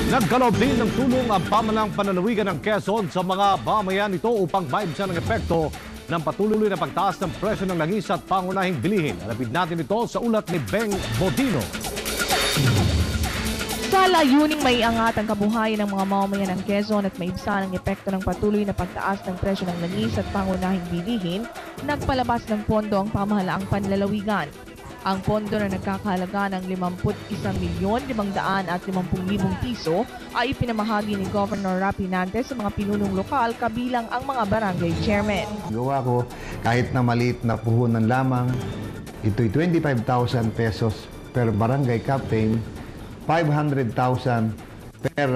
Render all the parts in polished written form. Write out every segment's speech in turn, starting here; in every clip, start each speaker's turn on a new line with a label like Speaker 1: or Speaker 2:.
Speaker 1: Nagkaloob din ng tulong ang pamalang panlalawigan ng Quezon sa mga mamayan nito upang maibsan ang epekto ng patuloy na pagtaas ng presyo ng langis at pangunahing bilihin. Alapid natin ito sa ulat ni Beng Bodino.
Speaker 2: Sa layuning maiangat ang kabuhayan ng mga mamamayan ng Quezon at maibsan ang epekto ng patuloy na pagtaas ng presyo ng langis at pangunahing bilihin, nagpalabas ng pondo ang pamahalaang panlalawigan. Ang pondo na nagkakahalaga ng 51,550,000 piso ay ipinamahagi ni Governor Rapi Nantes sa mga pinunong lokal kabilang ang mga barangay chairman.
Speaker 3: Gawa ko kahit na maliit na puhunan lamang, ito'y 25,000 pesos per barangay captain, 500,000 per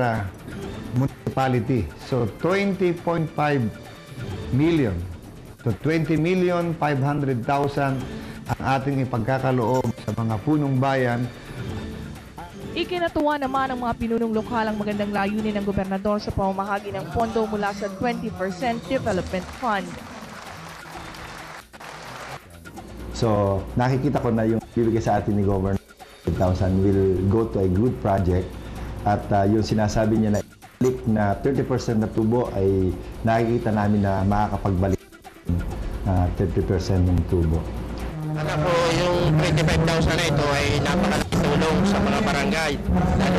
Speaker 3: municipality. So 20.5 million to 20,500,000 ang ating ipagkakaloob sa mga punong bayan.
Speaker 2: Ikinatuwa naman ng mga pinunong lokal ang magandang layunin ng gobernador sa pamamahagi ng pondo mula sa 20% Development Fund.
Speaker 4: So, nakikita ko na yung bibigay sa atin ni Governor 1,000 will go to a good project at yung sinasabi niya na balik na 30% na tubo ay nakikita namin na makakapagbalik 30% ng tubo.
Speaker 5: Alam po, yung 25,000 na ito ay napakalaking tulong sa mga barangay,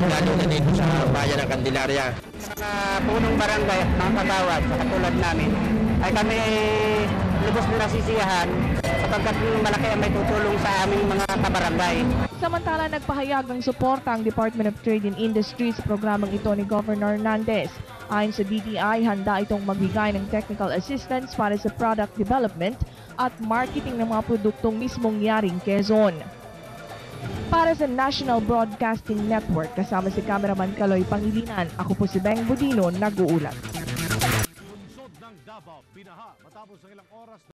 Speaker 5: lalo na dito sa bayan ng Candelaria. Sa punong barangay at mga kagawad, sa katulad namin, ay kami lubos na nasisiyahan sapagkat malaki ang may tutulong sa aming mga kabarangay.
Speaker 2: Samantala, nagpahayag ng suporta ang Department of Trade and Industry sa programang ito ni Governor Nantes. Ayon sa DTI, handa itong magbigay ng technical assistance para sa product development at marketing ng mga produktong mismong yaring Quezon. Para sa National Broadcasting Network, kasama si Cameraman Kaloy Pangilinan, ako po si Beng Bodino, nag-uulat.
Speaker 1: Lungsod ng Davao, binaha matapos ng ilang oras